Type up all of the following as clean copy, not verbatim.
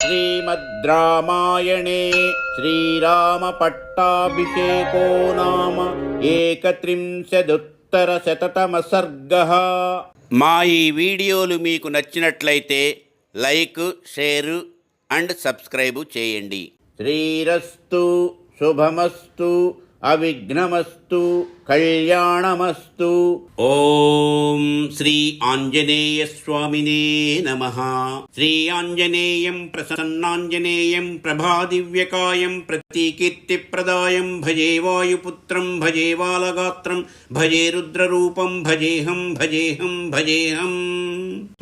श्रीमद् रामायणे श्रीरामपट्टाभिषेको नाम 31 सर्गः। మా ఈ వీడియోలు మీకు నచ్చినట్లయితే లైక్, షేర్ అండ్ సబ్స్క్రైబ్ చేయండి. శ్రీరస్తు శుభమస్తు అవిఘ్నమస్తు కళ్యాణమస్తు. ఓం శ్రీ ఆంజనేయ స్వామినే నమః. శ్రీ ఆంజనేయం ప్రసన్నాంజనేయం ప్రభాదివ్యకాయం ప్రతీకీర్తిప్రదాయం భజే వాయుపుత్రం భజే బాలగాత్రం భజే రుద్రరూపం భజేహం భజేహం భజేహం.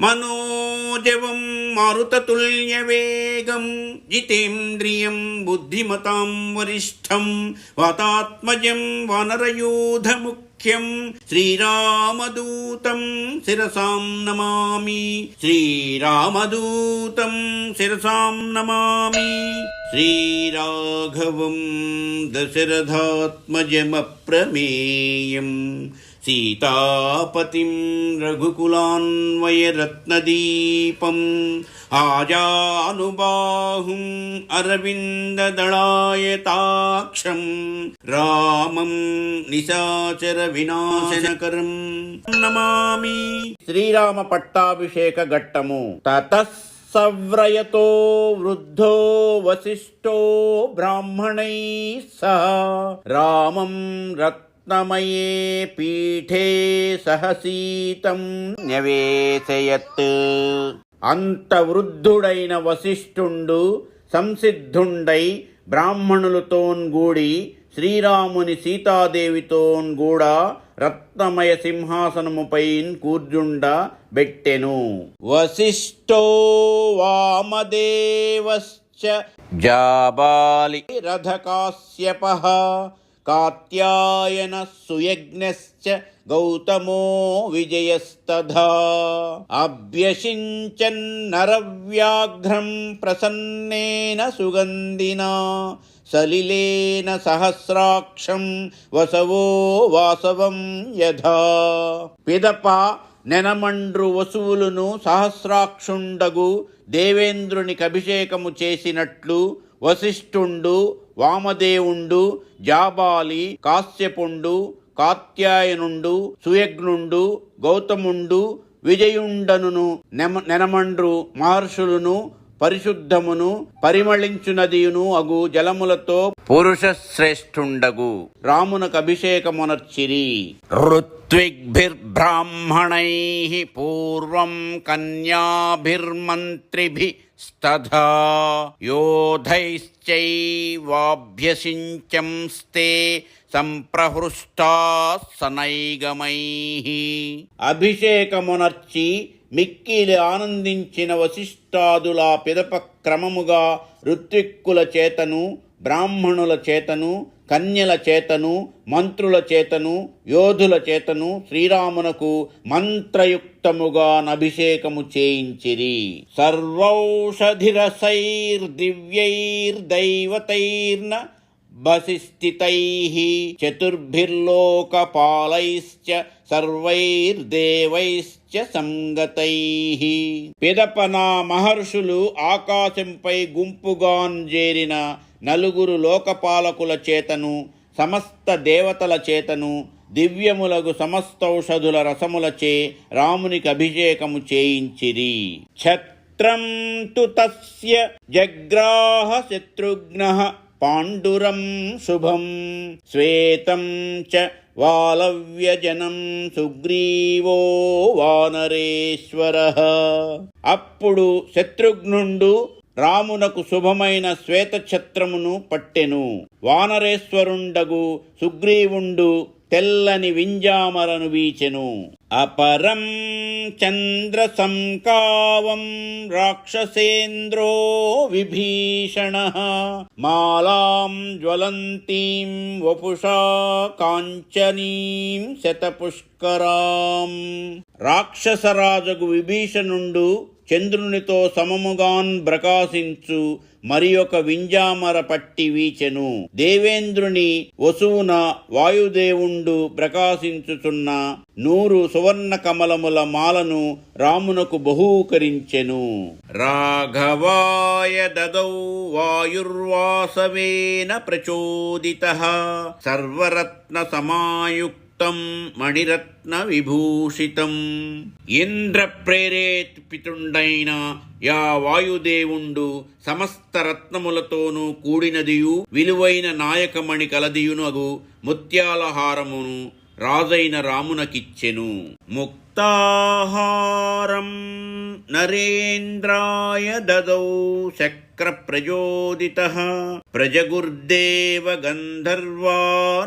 మనోజవం మారుతతుల్యవేగం జితేంద్రియం బుద్ధిమతాం వరిష్టం వాతాత్మజం వానరయూధముఖ్యం శ్రీరామదూతం శిరసాం నమామి. శ్రీరామదూతం శిరసాం నమామి. శ్రీరాఘవం దశరథాత్మజమప్రమేయం సీతాపతిం రఘుకులాన్వయరత్నదీపం ఆజానుబాహుం అరవిందదళాయతాక్షం రామం నిశాచర వినాశనకరం నమామి. శ్రీరామ పట్టాభిషేక ఘట్టము. తతః సవ్రయతో వృద్ధో వశిష్ఠో బ్రాహ్మణైః సహ రామం రత్నమయే పీఠే సహసీతం న్యవేశయత్. అంత వృద్ధుడైన వశిష్ఠుండు సంసిద్ధుండై బ్రాహ్మణులతోన్ శ్రీరాముని సీతాదేవితోన్ కూడా రత్నమయ సింహాసనముపై కూర్జుండ బెట్టెను. వశిష్ఠో వామదేవశ్చ జాబాలి రథకాశ్యపః కాత్యాయన సుయజ్ఞశ్చ గౌతమో విజయస్తథా అభ్యసించన్నరవ్యాఘ్రం ప్రసన్నేన సుగంధినా సలిలేన సహస్రాక్షం వసవో వాసవం యథా. పిదప నెనమండ్రు వసువులను సహస్రాక్షుండగు దేవేంద్రునికి అభిషేకము చేసినట్లు వశిష్ఠుండు, వామదేవుండు, జాబాలి, కాశ్యపుండు, కాత్యాయనుండు, సుయజ్ఞుండు, గౌతముండు, విజయుండను నెనమండ్రు మహర్షులను పరిశుద్ధమును పరిమళించునదియును అగు జలములతో పురుష శ్రేష్ఠుండగు రామునకు అభిషేకమునర్చిరి. ఋత్విగ్భిర్బ్రాహ్మణైః పూర్వం కన్యాభిర్మంత్రిభిస్తథా యోధైశ్చైవాభ్యసించంస్తే సంప్రహృష్టాః సనైగమైః. అభిషేకమునర్చి మిక్కిలి ఆనందించిన వశిష్ఠాదులా పిదప క్రమముగా ఋత్విక్కుల చేతను, బ్రాహ్మణుల చేతను, కన్యల చేతను, మంత్రుల చేతను, యోధుల చేతను శ్రీరామునకు మంత్రయుక్తముగా అభిషేకము చేయించిరి. సర్వౌషధిరసైర్దివ్యైర్దైవతైర్న బసిస్థితైః చతుర్భిర్లోకపాలైశ్చ సర్వైర్దేవైశ్చ సంగతైః. పిదపన మహర్షులు ఆకాశంపై గుంపుగాంజేరిన నలుగురు లోకపాలకుల చేతను, సమస్త దేవతల చేతను, దివ్యములగు సమస్తౌషధుల రసములచే రామునికి అభిషేకము చేయించిరి. ఛత్రం తు తస్య జగ్రాహ శత్రుఘ్నః పాండురం శుభం శ్వేతం చ వాలవ్యజనం సుగ్రీవో వానరేశ్వరః. అప్పుడు శత్రుఘ్నుండు రామునకు శుభమైన శ్వేతఛత్రమును పట్టెను. వానరేశ్వరుండగు సుగ్రీవుండు తెల్లని వింజామరను వీచెను. అపరం చంద్ర సంకావం రాక్షసేంద్రో విభీషణః మాలాం జ్వలంతీం వపుషా కాంచనీం శతపుష్కరాం. రాక్షసరాజగు విభీషణుండు చంద్రునితో సమముగాన్ ప్రకాశించు మరి ఒక వింజామర పట్టి వీచెను. దేవేంద్రుని వసువున వాయుదేవుండు ప్రకాశించుచున్న 100 సువర్ణ కమలముల మాలను రామునకు బహూకరించెను. రాఘవాయ దదౌ వాయుర్వాసవేన ప్రచోదితః సర్వరత్న సమాయుక్త మణిరత్న విభూషితం. ఇంద్ర ప్రేరేపితుండైన యా వాయుదేవుండు సమస్త రత్నములతోనూ కూడినదియు విలువైన నాయకమణి కలదియునగు ముత్యాలహారమును రాజైన రామునకిచ్చెను. ముక్తాహారం నరేంద్రాయ దదౌ శక్ర ప్రచోదితః ప్రజగుర్దేవ గంధర్వా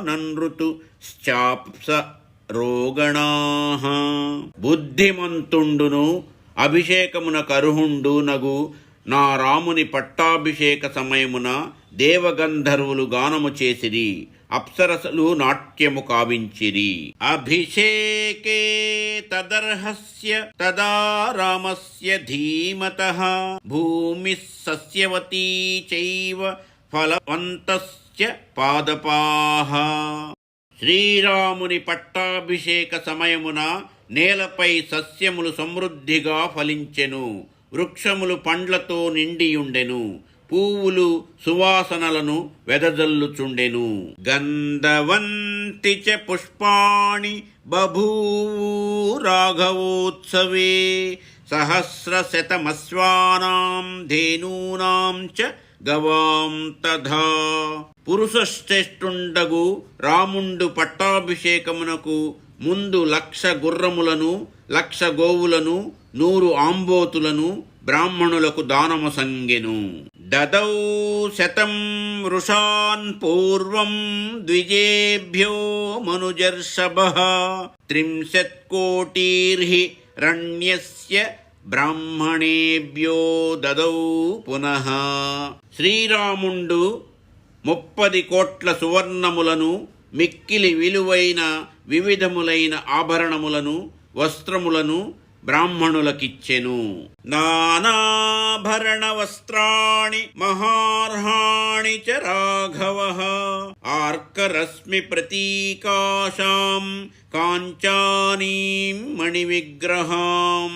ననృతు శాప్స రోగణాః. బుద్ధిమంతుండును అభిషేకమునకు అర్హుండు నగు నా రాముని పట్టాభిషేక సమయమున దేవగంధర్వులు గానము చేసిరి, అప్సరసలు నాట్యము కావించిరి. అభిషేకే తదర్హస్య తదా రామస్య ధీమతః భూమిః సస్యవతీ చైవ ఫలవంతస్య పాదపాః. శ్రీరాముని పట్టాభిషేక సమయమున నేలపై సస్యములు సమృద్ధిగా ఫలించెను, వృక్షములు పండ్లతో నిండియుండెను, పువ్వులు సువాసనలను వెదజల్లుచుండెను. గంధవంతి చ పుష్పాణి బభూవు రాఘవోత్సవే సహస్రశతమశ్వానాం ధేనూనాం చ గవాం తథా. పురుషశ్రేష్ఠుండగు రాముండు పట్టాభిషేకమునకు ముందు 1,00,000 గుర్రములను 1,00,000 గోవులను 100 ఆంబోతులను బ్రాహ్మణులకు దానము సంగెను. దదౌ 100 వృషాన్ పూర్వం ద్విజేభ్యో మనుజర్షభః 30 కోటిర్హి రణ్యస్య బ్రాహ్మణేభ్యో దదౌ పునః. శ్రీరాముండు 30 కోట్ల సువర్ణములను మిక్కిలి విలువైన వివిధములైన ఆభరణములను వస్త్రములను బ్రాహ్మణులకిచ్చెను. నానాభరణ వస్త్రాణి మహార్హాణి చ రాఘవః ఆర్కరశ్మి ప్రతీకాశాం కాంచానీం మణివిగ్రహాం.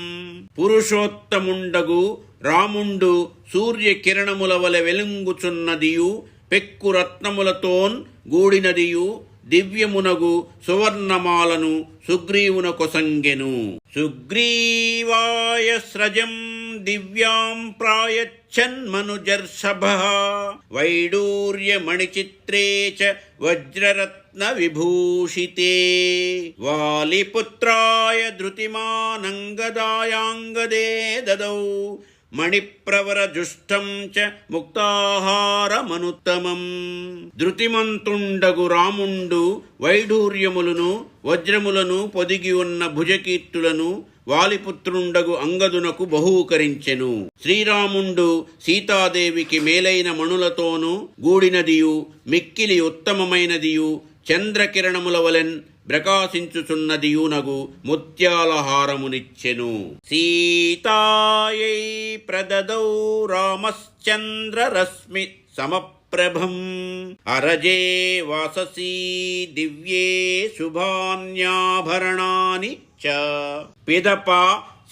పురుషోత్తముండగు రాముండు సూర్యకిరణముల వలె వెలుంగుచున్నదియు పెక్కురత్నములతోన్ గూడినదియు దివ్యమునగు సువర్ణమాలను సుగ్రీవున కొసంగెను. సుగ్రీవాయ స్రజం దివ్యాం ప్రాయచ్చన్మనుజర్షభః వైడూర్యమణిచిత్రే చ వజ్రరత్న విభూషితే వాలిపుత్రాయ ధృతిమానంగదాయాంగదే దదౌ మణిప్రవరజుష్టం చ ముక్తాహారమనుత్తమం. ధృతిమంతుండగు రాముండు వైఢూర్యములను వజ్రములను పొదిగి ఉన్న భుజకీర్తులను వాలిపుత్రుండగు అంగదునకు బహూకరించెను. శ్రీరాముండు సీతాదేవికి మేలైన మణులతోనూ గూడినదియు మిక్కిలి ఉత్తమమైనదియు చంద్రకిరణముల వలెన్ ప్రకాశించుచున్నదియునగు ముత్యాలహారమునిచ్చెను. సీతాయై ప్రదదౌ రామశ్చంద్రరశ్మి సమప్రభం అరజే వాససీ దివ్యే శుభాన్యాభరణాని చ. పిదప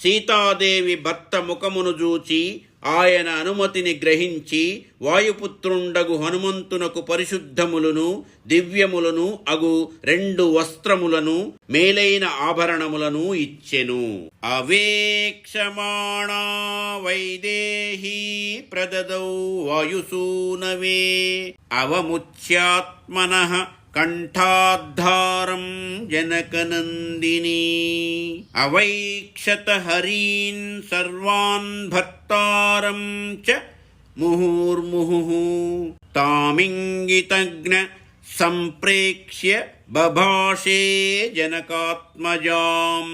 సీతాదేవి భర్త ముఖమును చూచి ఆయన అనుమతిని గ్రహించి వాయుపుత్రుండగు హనుమంతునకు పరిశుద్ధములను దివ్యములను అగు 2 వస్త్రములను మేలైన ఆభరణములను ఇచ్చెను. అవేక్షమాణా వైదేహీ ప్రదదౌ వాయుసూనవే అవముచ్యాత్మనః కంఠాద్ధారం జనకనందిని అవైక్షత హరీన్ సర్వాన్ భర్తారం చ ముహుర్ముహుః తామింగితజ్ఞ సంప్రేక్ష్య బభాషే జనకాత్మజాం.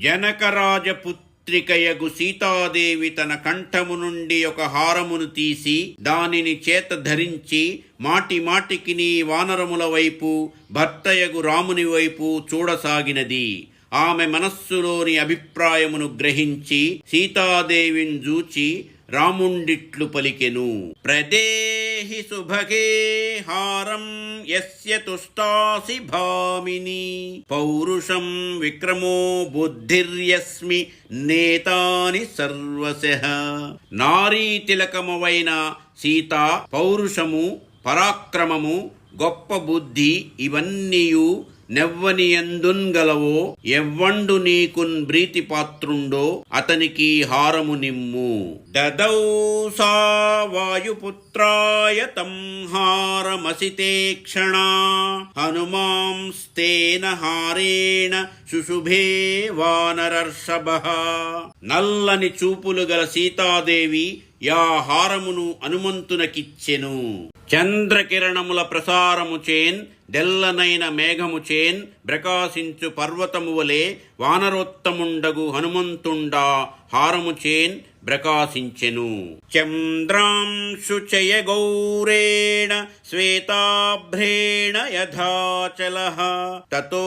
జనకరాజపుత్రికయగు సీతాదేవి తన కంఠము నుండి ఒక హారమును తీసి దానిని చేత ధరించి మాటి మాటికి నీ వానరముల వైపు భర్తయగు రాముని వైపు చూడసాగినది. ఆమె మనస్సులోని అభిప్రాయమును గ్రహించి సీతాదేవిని జూచి రాముండిట్లు పలికెను. ప్రదేహి సుభగే హారం యస్య తుష్టాసి భామిని పౌరుషం విక్రమో బుద్ధిర్యస్మి నేతాని సర్వశః. నారీ తిలకమువైన సీత పౌరుషము, పరాక్రమము, గొప్ప బుద్ధి ఇవన్నీయు నెవ్వనియందున్ గలవో ఎవ్వండు నీకున్ ప్రీతి పాత్రుండో అతనికి హారము నిమ్ము. దదౌ సా వాయుపుత్రాయ తం హారమసితే క్షణా హనుమాంస్తేన హారేణ శుశుభే వానరర్షభః. నల్లని చూపులు గల సీతాదేవి యా హారమును హనుమంతునకిచ్చెను. చంద్రకిరణముల ప్రసారము చేన్ తెల్లనైన మేఘము చేన్ ప్రకాశించు పర్వతము వలె వానరోత్తముండగు హనుమంతుండా హారము చేన్ ప్రకాశించెను. చంద్రాంశుచయ గౌరేణ శ్వేతాభ్రేణ యథాచలః తతో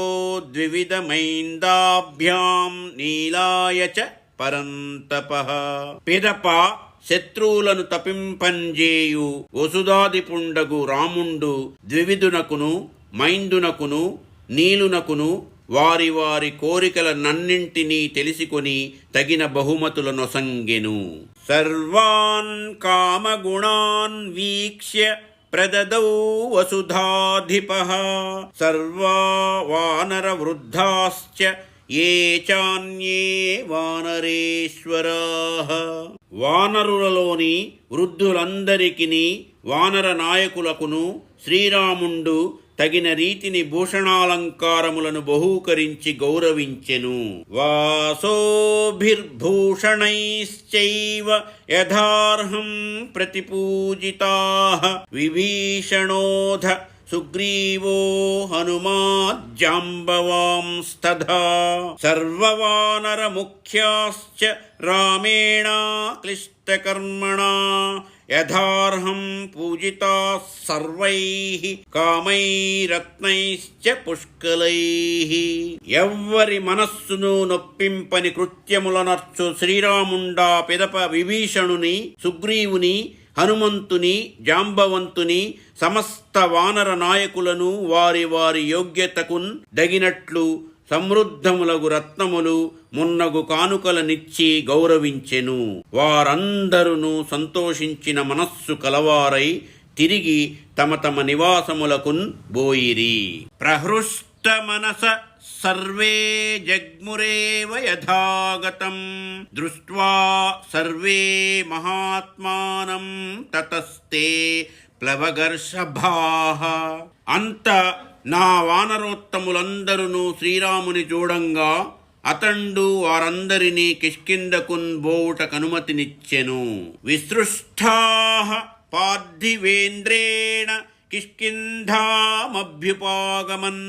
ద్వివిధమైందాభ్యాం నీలాయ చ పరంతపః. పిదప శత్రువులను తపింపంజేయు వసుధాదిపుండగు రాముండు ద్వివిధునకును మైందునకును నీలునకును వారి వారి కోరికలనన్నింటినీ తెలిసికొని తగిన బహుమతుల నొసంగెను. సర్వాన్ కామగుణాన్ వీక్ష్య ప్రదదౌ వసుధాధిపః సర్వా వానర వృద్ధాశ్చ ఏ చాన్యే వానరేశ్వరాః. వానరులలోని వృద్ధులందరికిని వానర నాయకులకును శ్రీరాముండు తగిన రీతిని భూషణాలంకారములను బహూకరించి గౌరవించెను. వాసోభిర్భూషణైశ్చైవ యథార్హం ప్రతిపూజితాః విభీషణోధ సుగ్రీవో హనుమాజ్జాంబవాంస్తథా సర్వవానర ముఖ్యాశ్చ రామేణ క్లిష్టకర్మణా యథార్హం పూజితాః సర్వైః కామైరత్నైశ్చ పుష్కలైః. ఎవ్వరి మనస్సును నొప్పింపని కృత్యములనర్చు శ్రీరాముండా పిదప విభీషణుని, సుగ్రీవుని, హనుమంతుని, జాంబవంతుని సమస్త వానర నాయకులను వారి వారి యోగ్యతకున్ దగినట్లు సమృద్ధములగు రత్నములు మున్నగు కానుకలనిచ్చి గౌరవించెను. వారందరును సంతోషించిన మనస్సు కలవారై తిరిగి తమ తమ నివాసములకున్ బోయిరి. ప్రహృష్ట మనస సర్వే జగ్మురేవ యథాగతం దృష్ట్వా సర్వే మహాత్మానం తతస్తే ప్లవగర్షభాః. అంత నా వానరోత్తములందరును శ్రీరాముని చూడంగా అతండు వారందరినీ కిష్కింధకున్ బోవుటకనుమతినిచ్చెను. విసృష్టాః పార్థివేంద్రేణ కిష్కింధామభ్యుపాగమన్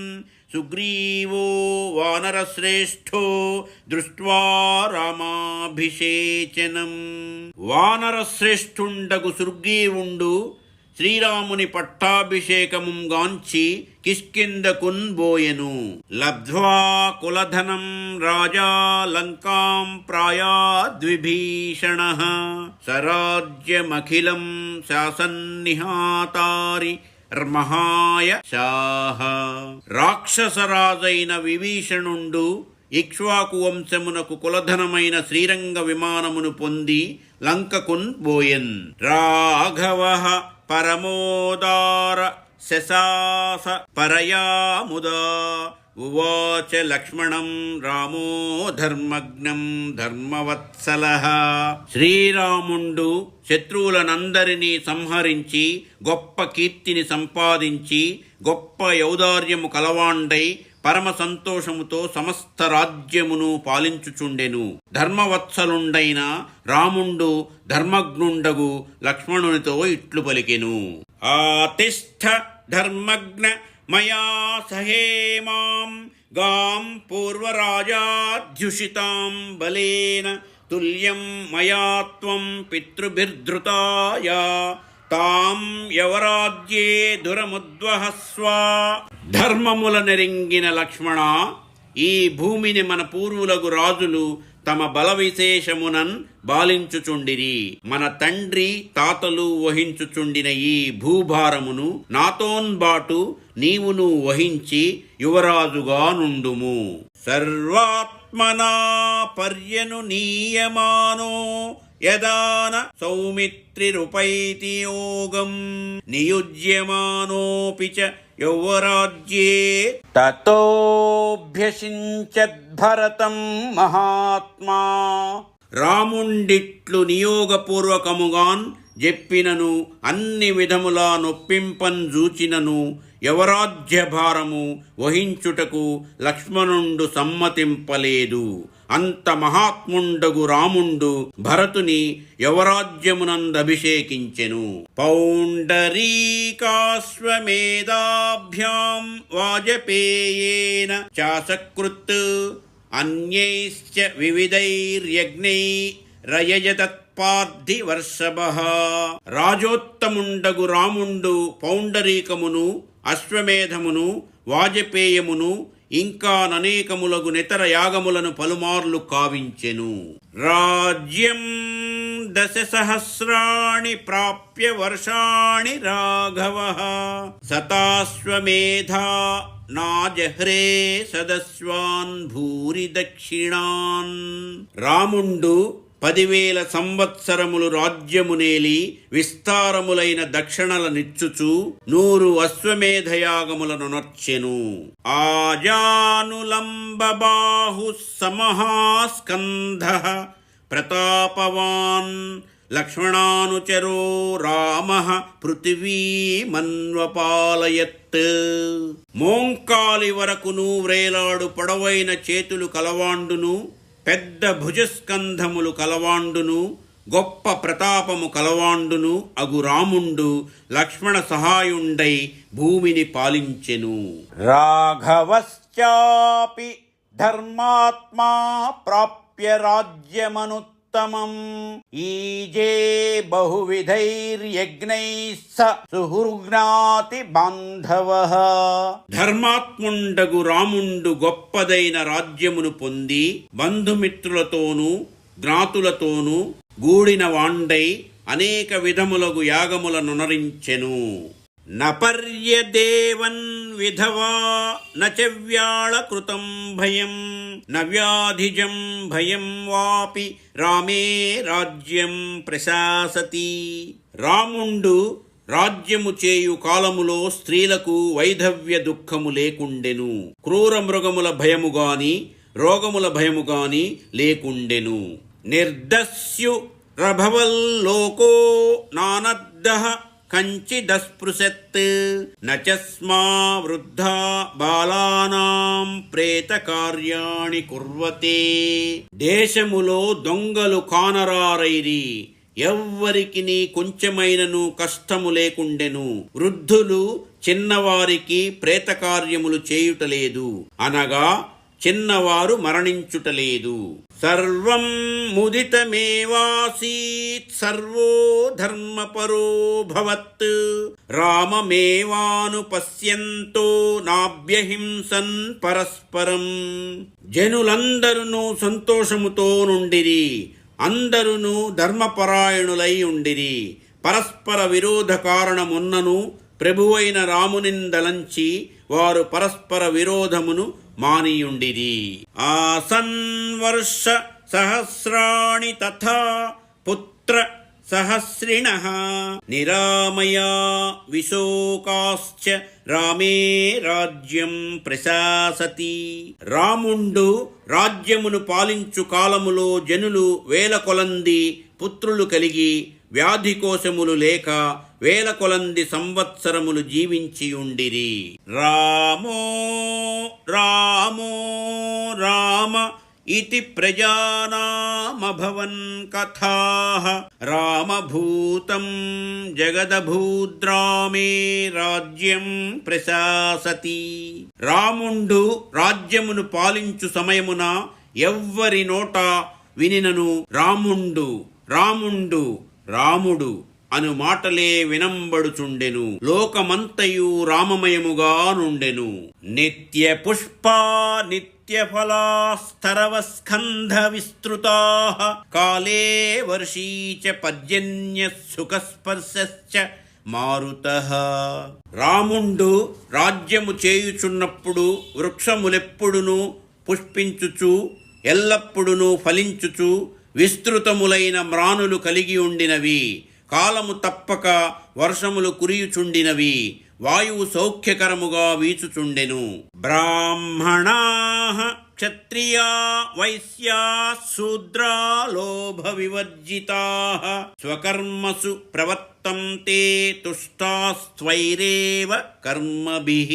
సుగ్రీవో వానరశ్రేష్ఠో దృష్ట్వా రామాభిషేచనం. వానరశ్రేష్ఠుండగు సుగ్రీవుండు శ్రీరాముని పట్టాభిషేకము గాంచి కిష్కింధకున్ బోయెను. లబ్ధ్వా కులధనం రాజా లంకాం ప్రాయాద్విభీషణః సరాజ్యమఖిలం శాసన్నిహాతారి మహాయ శాహ. రాక్షసరాజైన విభీషణుండు ఇక్ష్వాకు వంశమునకు కులధనమైన శ్రీరంగ విమానమును పొంది లంకకున్ బోయెన్. రాఘవః పరమోదార శశాస పరయాముదా ఉవాచ లక్ష్మణం రామో ధర్మజ్ఞం ధర్మవత్సలః. శ్రీరాముండు శత్రువులనందరినీ సంహరించి గొప్ప కీర్తిని సంపాదించి గొప్ప ఔదార్యము కలవాండై పరమ సంతోషముతో సమస్త రాజ్యమును పాలించుచుండెను. ధర్మవత్సలుండైన రాముండు ధర్మజ్ఞుండగు లక్ష్మణునితో ఇట్లు పలికెను. ఆతిష్ఠ ధర్మజ్ఞ మయా సహేమాం గాం పూర్వరాజాధ్యుషితాం బలేన తుల్యం మయా త్వం పితృభిర్ధృతాయ తాం యవరాజ్యే దురముద్వహస్వ. ధర్మముల నెరింగిన లక్ష్మణ, ఈ భూమిని మన పూర్వులకు రాజులు తమ బల విశేషమునన్ బాలించుచుండిరి. మన తండ్రి తాతలు వహించుచుండిన ఈ భూభారమును నాతోన్బాటు నీవును వహించి యువరాజుగా నుండుము. సర్వాత్మనా పర్యను నీయమానో యదాన సౌమిత్రిరుపైతి యోగం నియుజ్యమానోపి చ యౌవరాజ్యే తతోభ్యసించద్భరతం మహాత్మా. రాముండిట్లు నియోగపూర్వకముగాన్ జెప్పినను అన్ని విధములా నొప్పింపన్ జూచినను యవరాజ్యభారము వహించుటకు లక్ష్మణుండు సమ్మతింపలేదు. అంత మహాత్ముండగు రాముండు భరతుని యవరాజ్యమునందభిషేకించెను. పౌండరీకాశ్వమేధాభ్యాం వాజపేయేన చాసకృత్ అన్యైశ్చ వివిధైర్యజ్ఞై రయజతత్పార్థివర్షభః. రాజోత్తముండగు రాముండు పౌండరీకమును అశ్వమేధమును వాజపేయమును ఇంకా ననేకములగు నితర యాగములను పలుమార్లు కావించెను. రాజ్యం 10 సహస్రాణి ప్రాప్య వర్షాణి రాఘవః సతాశ్వమేధా నాజహ్రే సదస్వాన్ భూరి దక్షిణాన్. రాముండు 10,000 సంవత్సరములు రాజ్యమునేలి విస్తారములైన దక్షిణల నిచ్చుచు 100 అశ్వమేధయాగములను నర్చెను. ఆజానులంబబాహు సమహాస్కంధః ప్రతాపవాన్ లక్ష్మణానుచరో రామః పృథివీమన్వపాలయత్. మోంకాలి వరకును వ్రేలాడు పొడవైన చేతులు కలవాండును, పెద్ద భుజస్కంధములు కలవాండును, గొప్ప ప్రతాపము కలవాండును అగు రాముండు లక్ష్మణ సహాయుండై భూమిని పాలించెను. రాఘవశ్చాపి ధర్మాత్మా ప్రాప్య రాజ్యమనుత్తమం ఈజే బహువిధైర్యజ్ఞైః సుహృజ్ఞాతి బాంధవః. ధర్మాత్ముండగు రాముండు గొప్పదైన రాజ్యమును పొంది బంధుమిత్రులతోనూ జ్ఞాతులతోనూ గూడిన వాండై అనేక విధములగు యాగములను నరించెను. నపర్యదేవన్ విధవా నచవ్యాళ కృతం భయం నవ్యాధిజం భయం వాపి రామే రాజ్యం ప్రశాసతి. రాముండు రాజ్యము చేయు కాలములో స్త్రీలకు వైధవ్య దుఃఖము లేకుండెను. క్రూర మృగముల భయము గాని రోగముల భయము గాని లేకుండెను. నిర్దస్యు రభవల్లోకో నానద్దః కంచిదస్పృశత్ నచస్మా వృద్ధా బాలానాం ప్రేత కార్యాణి కుర్వతే. దేశములో దొంగలు కానరారైరి, ఎవ్వరికి కొంచెమైనను కష్టము లేకుండెను. వృద్ధులు చిన్నవారికి ప్రేత కార్యములు చేయుటలేదు, అనగా చిన్నవారు మరణించుటలేదు. సర్వం ముదితమేవాసీత్ సర్వో ధర్మపరో భవత్ రామమేవానుపశ్యంతో నాభ్యహింసన్ పరస్పరం. జనులందరును సంతోషముతో నుండిరి, అందరును ధర్మపరాయణులై ఉండిరి. పరస్పర విరోధ కారణమున్నను ప్రభువైన రామునిందలంచి వారు పరస్పర విరోధమును మానియుండిరి. ఆసన్ వర్ష సహస్రాణి తథా పుత్ర సహస్రిణః నిరామయా విశోకాశ్చ రామే రాజ్యం ప్రశాసతి. రాముండు రాజ్యమును పాలించు కాలములో జనులు వేల కొలంది పుత్రులు కలిగి వ్యాధి కోశములు లేక వేల కొలంది సంవత్సరములు జీవించియుండిరి. రామో రామో రామ ఇతి ప్రజానామభవన్ కథాః రామభూతం జగదభూద్రామే రాజ్యం ప్రశాసతి. రాముండు రాజ్యమును పాలించు సమయమున ఎవ్వరి నోట వినినను రాముండు రాముండు రాముడు అను మాటలే వినంబడుచుండెను. లోకమంతయు రామమయముగా నుండెను. నిత్య పుష్పా నిత్య ఫలాస్తరవ స్కంధ విస్తృతా కాలే వర్షీ చ పర్జన్య సుఖస్పర్శశ్చ మారుతః. రాముండు రాజ్యము చేయుచున్నప్పుడు వృక్షములెప్పుడును పుష్పించుచు ఎల్లప్పుడును ఫలించుచు విస్తృతములైన మ్రానులు కలిగి ఉండినవి. కాలము తప్పక వర్షములు కురియుచుండినవి. వాయువు సౌఖ్యకరముగా వీచుచుండెను. బ్రాహ్మణాః క్షత్రియా వైశ్యా శూద్రా లోభ వివర్జితాః స్వకర్మసు ప్రవర్తంతే తుష్టాస్త్వైరేవ కర్మభిః.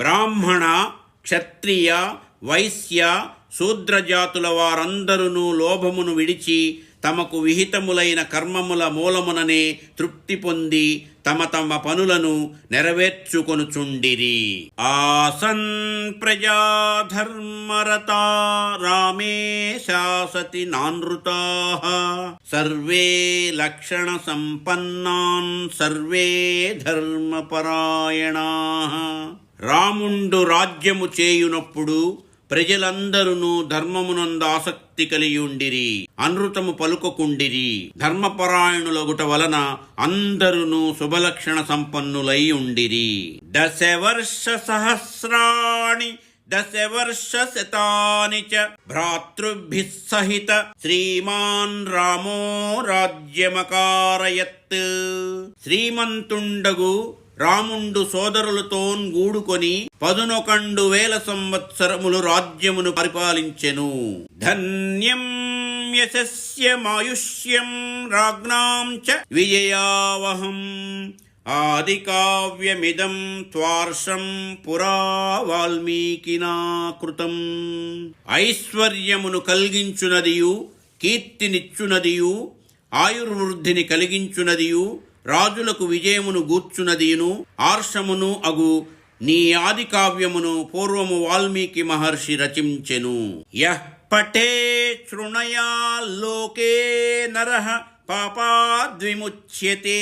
బ్రాహ్మణ, క్షత్రియ, వైశ్య, శూద్రజాతుల వారందరూ లోభమును విడిచి తమకు విహితములైన కర్మముల మూలముననే తృప్తి పొంది తమ తమ పనులను నెరవేర్చుకొనుచుండిరి. ఆసన్ ప్రజాధర్మరతా రామే శాసతి నానృతాః సర్వే లక్షణ సంపన్నాన్ సర్వే ధర్మపరాయణాః. రాముండు రాజ్యము చేయునప్పుడు ప్రజలందరూ ధర్మమునందు ఆసక్తి కలియుండిరి, అనృతము పలుకొకుండిరి. ధర్మపరాయణులగుట వలన అందరును శుభలక్షణ సంపన్నులై ఉండిరి. దశవర్ష సహస్రాణి దశవర్ష శతాని చ భ్రాతృభిః సహిత శ్రీమాన్ రామో రాజ్యమకారయత్. శ్రీమంతుండగు రాముండు సోదరులతోన్ గూడుకొని 11,000 సంవత్సరములు రాజ్యమును పరిపాలించెను. ధన్యం యశస్యమాయుష్యం రాజ్ఞాం చ విజయావహం ఆది కావ్యమిదం త్వార్షం పురా వాల్మీకినా కృతం. ఐశ్వర్యమును కలిగించునదియు కీర్తినిచ్చునదియు ఆయుర్వృద్ధిని కలిగించునదియు రాజులకు విజయమును గూర్చునదియును ఆర్షమును అగు నీ ఆది కావ్యమును పూర్వము వాల్మీకి మహర్షి రచించెను. యః పఠే శృణయా లోకే నరః పాపాద్విముచ్యతే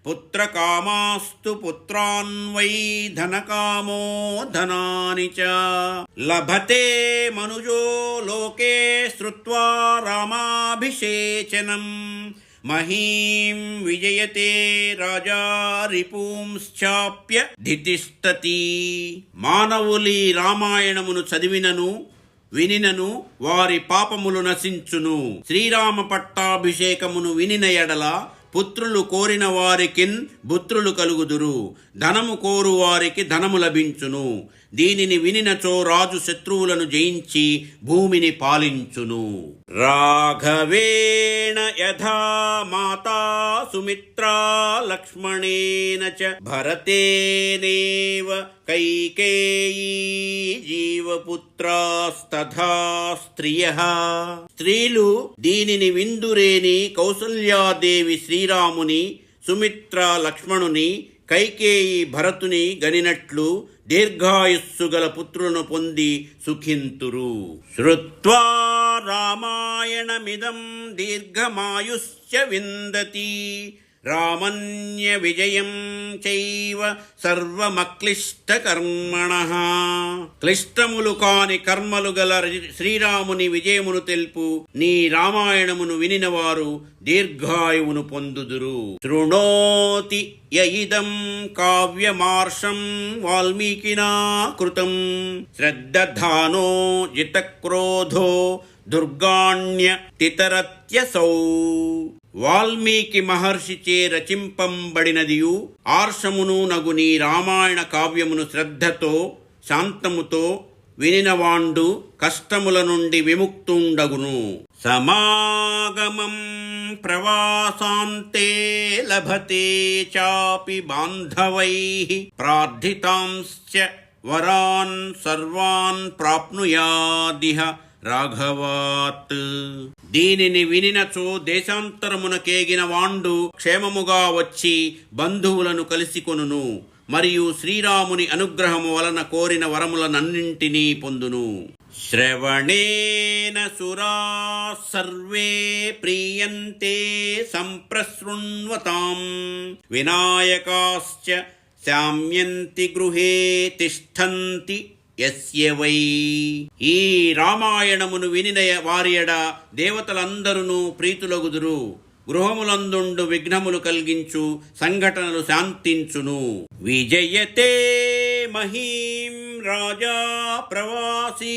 పుత్రకామాస్తు పుత్రాన్ వై ధనకామో ధనాని చ లభతే మనుజో లోకే శ్రుత్వా రామాభిషేచనం మహీం విజయతే రాజా రిపుంశ్చాప్య ధితిష్టతి. మానవులి రామాయణమును చదివినను వినినను వారి పాపములు నశించును. శ్రీరామ పట్టాభిషేకమును వినిన ఎడల పుత్రులు కోరిన వారికిన్ పుత్రులు కలుగుదురు, ధనము కోరు వారికి ధనము లభించును. దీనిని వినినచో రాజు శత్రువులను జయించి భూమిని పాలించును. రాఘవేణ యథా మాతా సుమిత్రా లక్ష్మణేన చ భరతేనేవ కైకేయీ జీవపుత్రాస్తథా స్త్రియః. స్త్రీలు దీనిని విందురేని కౌసల్యాదేవి శ్రీరాముని, సుమిత్ర లక్ష్మణుని, కైకేయి భరతుని గనినట్లు దీర్ఘాయుస్సు గల పుత్రులను పొంది సుఖింతురు. శ్రుత్వా రామాయణమిదం దీర్ఘమాయుశ్చ విందతి రామన్య విజయం చైవ సర్వమక్లిష్టకర్మణః. క్లిష్టములు కాని కర్మలు గల శ్రీరాముని విజయమును తెలుపు నీ రామాయణమును వినినవారు దీర్ఘాయువును పొందుదురు. శృణోతి యయిదం కావ్యమార్షం వాల్మీకినా కృతం శ్రద్ధధానో జితక్రోధో దుర్గాణ్య తితరత్యసౌ. వాల్మీకి మహర్షిచే రచింపంబడినదియు ఆర్షమును నగు నీ రామాయణ కావ్యమును శ్రద్ధతో శాంతముతో వినినవాండు కష్టముల నుండి విముక్తుండగును. సమాగమం ప్రవాసాంతే లభతే చాపి బాంధవైః ప్రార్థితాంశ్చ వరాన్ సర్వాన్ ప్రాప్నుయాదిహ రాఘవాత్. దీనిని వినినచో దేశాంతరమునకేగిన వాండు క్షేమముగా వచ్చి బంధువులను కలిసికొనును, మరియు శ్రీరాముని అనుగ్రహము వలన కోరిన వరములనన్నింటినీ పొందును. శ్రవణేన సురాः సర్వే ప్రీయంతే సంప్రశృణ్వతాం వినాయకాశ్చ శామ్యంతి గృహే తిష్టంతి యస్య వై. ఈ రామాయణమును వినిన వారియడ దేవతలందరూ ప్రీతులగుదురు. గృహములందుండు విఘ్నములు కలిగించు సంఘటనలు శాంతించును. విజయతే మహీం రాజా ప్రవాసీ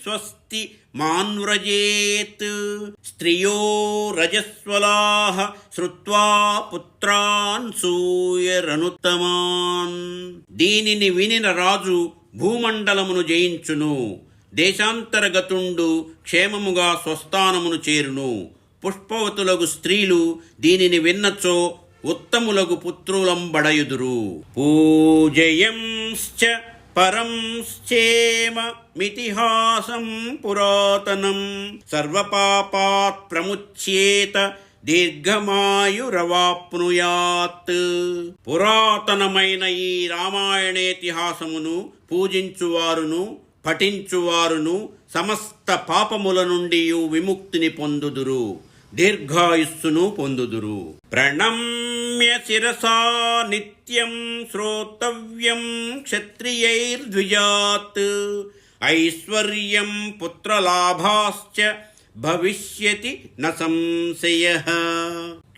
స్వస్తి మాన్వ్రజేత్ స్త్రియో రజస్వలాః శ్రుత్వా పుత్రాన్ సూయరనుత్తమాన్. దీనిని వినిన రాజు భూమండలమును జయించును. దేశాంతరగతుండు క్షేమముగా స్వస్థానమును చేరును. పుష్పవతులగు స్త్రీలు దీనిని విన్నచో ఉత్తములగు పుత్రులంబడయుదురు. పూజయంశ్చ పరంశ్చేమ మితిహాసం పురాతనం సర్వపాపాత్ ప్రముచ్యేత దీర్ఘమాయురవాప్నుయాత్. పురాతనమైన ఈ రామాయణేతిహాసమును పూజించువారును పఠించువారును సమస్త పాపముల నుండి విముక్తిని పొందుదురు, దీర్ఘాయుస్సును పొందుదురు. ప్రణమ్య శిరసా నిత్యం శ్రోతవ్యం క్షత్రియైర్ద్విజాత్ ఐశ్వర్యం పుత్రలాభాశ్చ భవిష్యతి న సంశయః.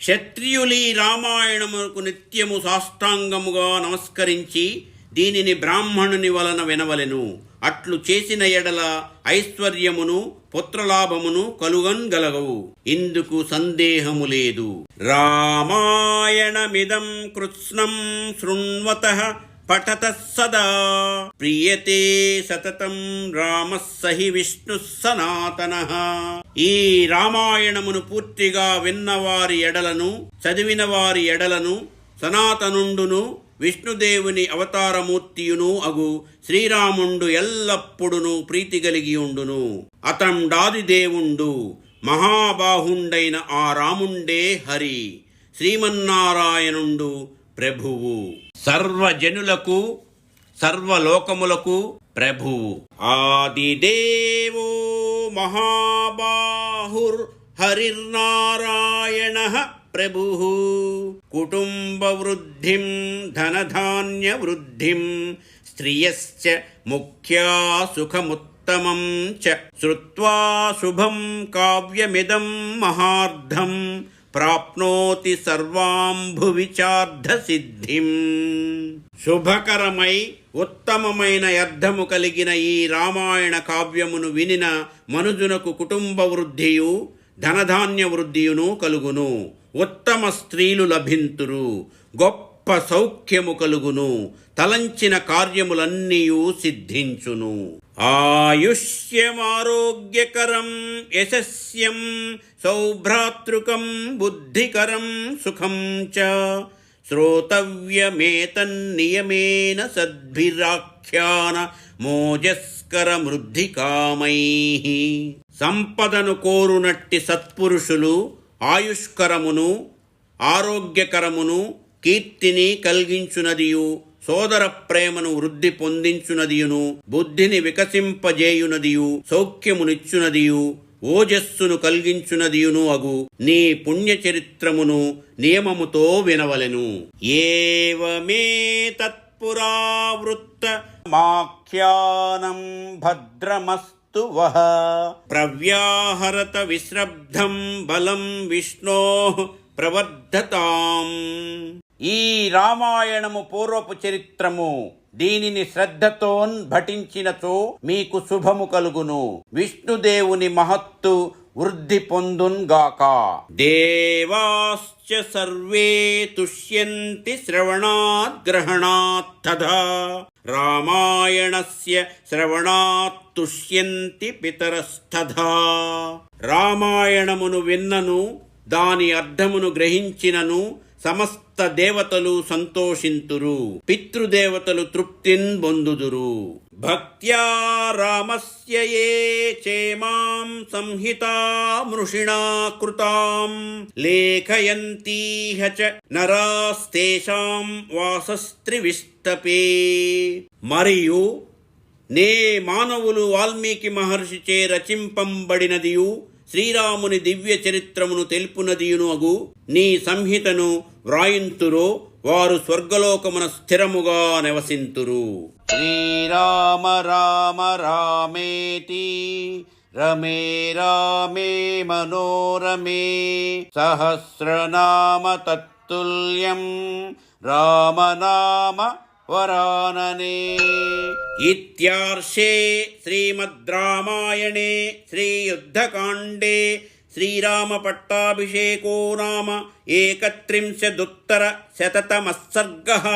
క్షత్రియులీ రామాయణముకు నిత్యము సాష్టాంగముగా నమస్కరించి దీనిని బ్రాహ్మణుని వలన వినవలెను. అట్లు చేసిన ఎడల ఐశ్వర్యమును పుత్రలాభమును కలుగంగలగవు. ఇందుకు సందేహము లేదు. రామాయణమిదం కృత్స్నం శృణ్వతః పఠతః సదా ప్రియతే సతతం రామః సహి విష్ణుః సనాతనః. ఈ రామాయణమును పూర్తిగా విన్నవారి ఎడలను చదివిన వారి ఎడలను సనాతనుండును విష్ణుదేవుని అవతారమూర్తియును అగు శ్రీరాముండు ఎల్లప్పుడును ప్రీతి కలిగి ఉండును. అతండాది దేవుండు మహాబాహుండైన ఆ రాముండే హరి, శ్రీమన్నారాయణుండు ప్రభువు, సర్వజనులకు సర్వలోకములకు ప్రభువు. ఆదిదేవో మహాబాహుర్ హరిర్నారాయణః ప్రభుః కుటుంబ వృద్ధిం ధనధాన్య వృద్ధిం శ్రియశ్చ ముఖ్యా సుఖముత్తమం చ శ్రుత్వా శుభం కావ్యమిదం మహార్థం ప్రాప్నోతి సర్వాం భువి చార్థ సిద్ధిం. శుభకరమై ఉత్తమమైన అర్థము కలిగిన ఈ రామాయణ కావ్యమును వినిన మనుజునకు కుటుంబ వృద్ధియు ధనధాన్య వృద్ధియును కలుగును. ఉత్తమ స్త్రీలు లభింతురు. గొప్ప సౌఖ్యము కలుగును. తలంచిన కార్యములన్నీయు సిద్ధించును. ఆయుష్యమారోగ్యకరం యశస్యం సౌభ్రాతృకం బుద్ధికరం సుఖం చ శ్రోతవ్యమేతన్నియమేన సద్భిరాఖ్యాన మోజస్కరమృద్ధికామైః. సంపదను కోరునట్టి సత్పురుషులు ఆయుష్కరమును ఆరోగ్యకరమును కీర్తిని కలిగించునదియు సోదర ప్రేమను వృద్ధి పొందించునదియును బుద్ధిని వికసింపజేయునదియు సౌఖ్యమునిచ్చునదియు ఓజస్సును కలిగించునదియును అగు నీ పుణ్యచరిత్రమును నియమముతో వినవలెను. ఏవమే తత్పురావృత్త మాఖ్యానం భద్రమస్తు వః ప్రవ్యాహరత విశ్రబ్ధం బలం విష్ణోః ప్రవర్ధతాం. ఈ రామాయణము పూర్వపు చరిత్రము. దీనిని శ్రద్ధతో పఠించినచో మీకు శుభము కలుగును. విష్ణుదేవుని మహత్తు వృద్ధి పొందున్గాక. దేవాశ్చ సర్వే తుష్యంతి శ్రవణాత్ గ్రహణాత్ తథా రామాయణస్య శ్రవణాత్ తుష్యంతి పితరస్తథా. రామాయణమును విన్నను దాని అర్థమును గ్రహించినను సమస్త దేవతలు సంతోషింతురు. పితృదేవతలు తృప్తిన్ పొందుదురు. భక్త్యా రామస్య యే చేమాం సంహితామృషిణా కృతాం లేఖయంతీహ చ నరాస్తేషాం వాసస్త్రివిష్టపే. మరియు నే మానవులు వాల్మీకి మహర్షిచే రచింపంబడినదియు శ్రీరాముని దివ్య చరిత్రమును తెలుపునదియును అగు నీ సంహితను వ్రాయింతురో వారు స్వర్గలోకమున స్థిరముగా నివసింతురు. శ్రీరామ రామ రామేతి రమే రామే మనోరమే సహస్రనామ తత్తుల్యం రామనామ వరాననే. ఇత్యార్షే శ్రీమద్ రామాయణే శ్రీయుద్ధకాండే శ్రీరామ పట్టాభిషేకో నామ 31 సర్గః.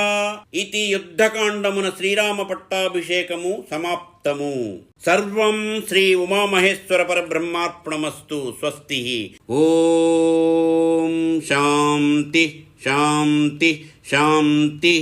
ఇతి యుద్ధకాండమున శ్రీరామ పట్టాభిషేకము సమాప్తము. సర్వం శ్రీ ఉమామహేశ్వర పరబ్రహ్మార్పణమస్తు. స్వస్తి. ఓం శాంతి శాంతి శాంతి.